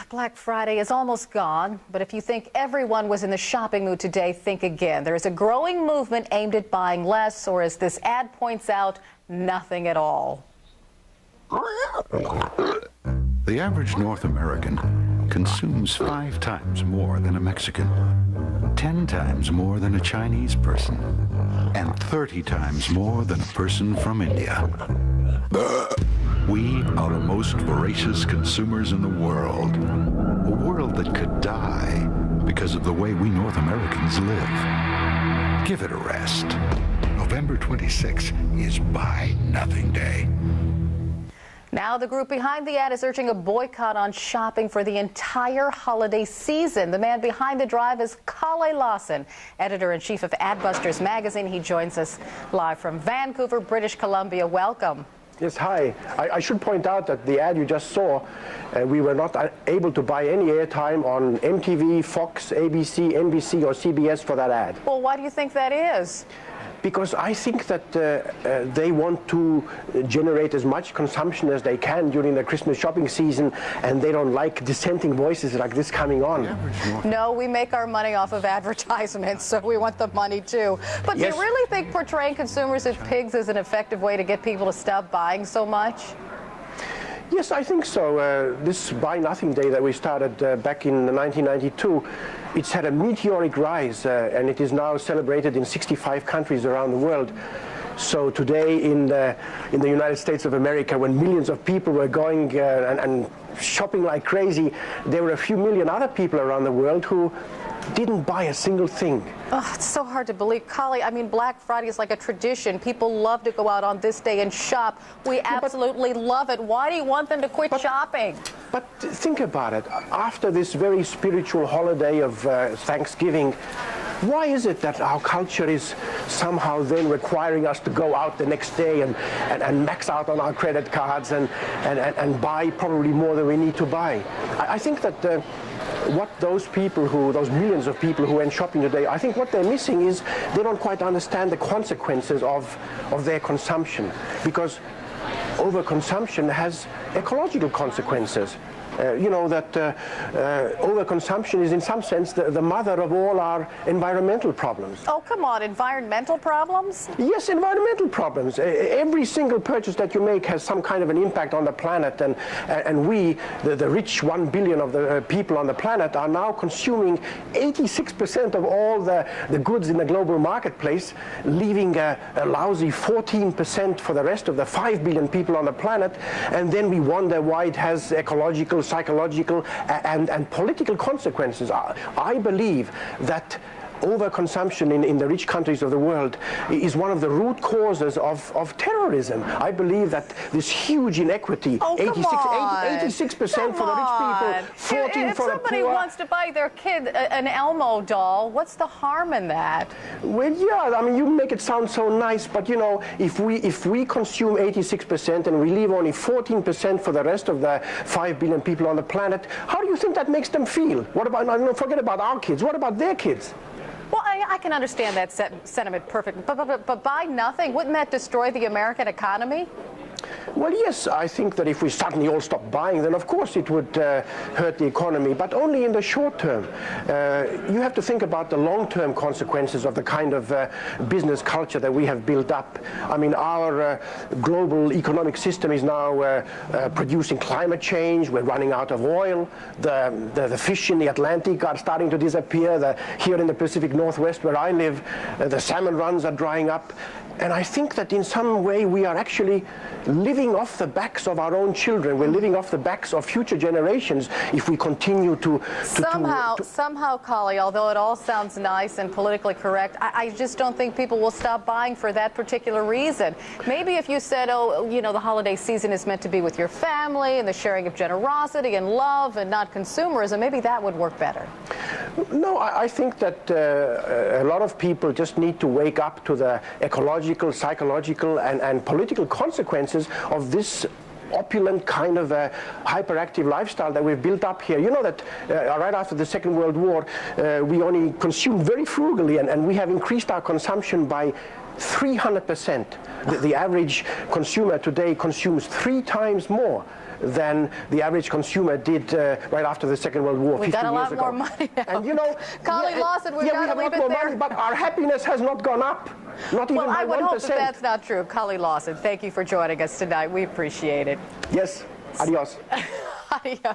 Black Friday is almost gone, but if you think everyone was in the shopping mood today, think again. There is a growing movement aimed at buying less, or as this ad points out, nothing at all. The average North American consumes 5 times more than a Mexican, 10 times more than a Chinese person, and 30 times more than a person from India. We are the most voracious consumers in the world. A world that could die because of the way we North Americans live. Give it a rest. November 26 is Buy Nothing Day. Now the group behind the ad is urging a boycott on shopping for the entire holiday season. The man behind the drive is Kalle, Lasn, editor-in-chief of Adbusters magazine. He joins us live from Vancouver, British Columbia. Welcome. Yes, hi. I should point out that the ad you just saw, we were not able to buy any airtime on MTV, Fox, ABC, NBC, or CBS for that ad. Well, why do you think that is? Because I think that they want to generate as much consumption as they can during the Christmas shopping season, and they don't like dissenting voices like this coming on. No, we make our money off of advertisements, so we want the money too. But Yes. Do you really think portraying consumers as pigs is an effective way to get people to stop buying so much? Yes, I think so. This Buy Nothing Day that we started back in 1992, it's had a meteoric rise, and it is now celebrated in 65 countries around the world. So today in the United States of America, when millions of people were going and shopping like crazy, there were a few million other people around the world who didn't buy a single thing. Oh, it's so hard to believe. Kalle, I mean, Black Friday is like a tradition. People love to go out on this day and shop. We absolutely love it. Why do you want them to quit shopping? But think about it. After this very spiritual holiday of Thanksgiving, why is it that our culture is somehow then requiring us to go out the next day and max out on our credit cards and buy probably more than we need to buy? I think that what those millions of people who went shopping today, I think what they're missing is they don't quite understand the consequences of their consumption, because overconsumption has ecological consequences. You know that overconsumption is in some sense the mother of all our environmental problems. Oh, come on, environmental problems? Yes, environmental problems. Every single purchase that you make has some kind of an impact on the planet, and we, the rich 1 billion of the people on the planet, are now consuming 86% of all the goods in the global marketplace, leaving a lousy 14% for the rest of the 5 billion people on the planet, and then we wonder why it has ecological, psychological and political consequences. I believe that overconsumption in the rich countries of the world is one of the root causes of terrorism. I believe that this huge inequity, 86% for the rich people, 14 if for the poor. If somebody wants to buy their kid an Elmo doll, what's the harm in that? Well, yeah, I mean, you make it sound so nice, but you know, if we consume 86% and we leave only 14% for the rest of the 5 billion people on the planet, how do you think that makes them feel? What about, forget about our kids, what about their kids? Well, I can understand that sentiment perfectly, but buy nothing, wouldn't that destroy the American economy? Well, yes, I think that if we suddenly all stop buying, then of course it would hurt the economy, but only in the short term. You have to think about the long-term consequences of the kind of business culture that we have built up. I mean, our global economic system is now producing climate change. We're running out of oil. The fish in the Atlantic are starting to disappear. Here in the Pacific Northwest, where I live, the salmon runs are drying up. And I think that in some way we are actually living off the backs of our own children. We're living off the backs of future generations if we continue to somehow, Kalle, although it all sounds nice and politically correct, I just don't think people will stop buying for that particular reason. Maybe if you said, oh, you know, the holiday season is meant to be with your family and the sharing of generosity and love and not consumerism, maybe that would work better. No, I think that a lot of people just need to wake up to the ecological, psychological, and political consequences of this opulent kind of hyperactive lifestyle that we've built up here. You know that right after the Second World War, we only consumed very frugally, and we have increased our consumption by 300%. The average consumer today consumes 3 times more than the average consumer did right after the Second World War. We've got a lot more money now. And you know, Kalle, Lasn, we've got to leave it there. Money, but our happiness has not gone up. Not even by 1%. Well, I would hope that that's not true. Kalle Lasn, thank you for joining us tonight. We appreciate it. Yes. Adios. Adios.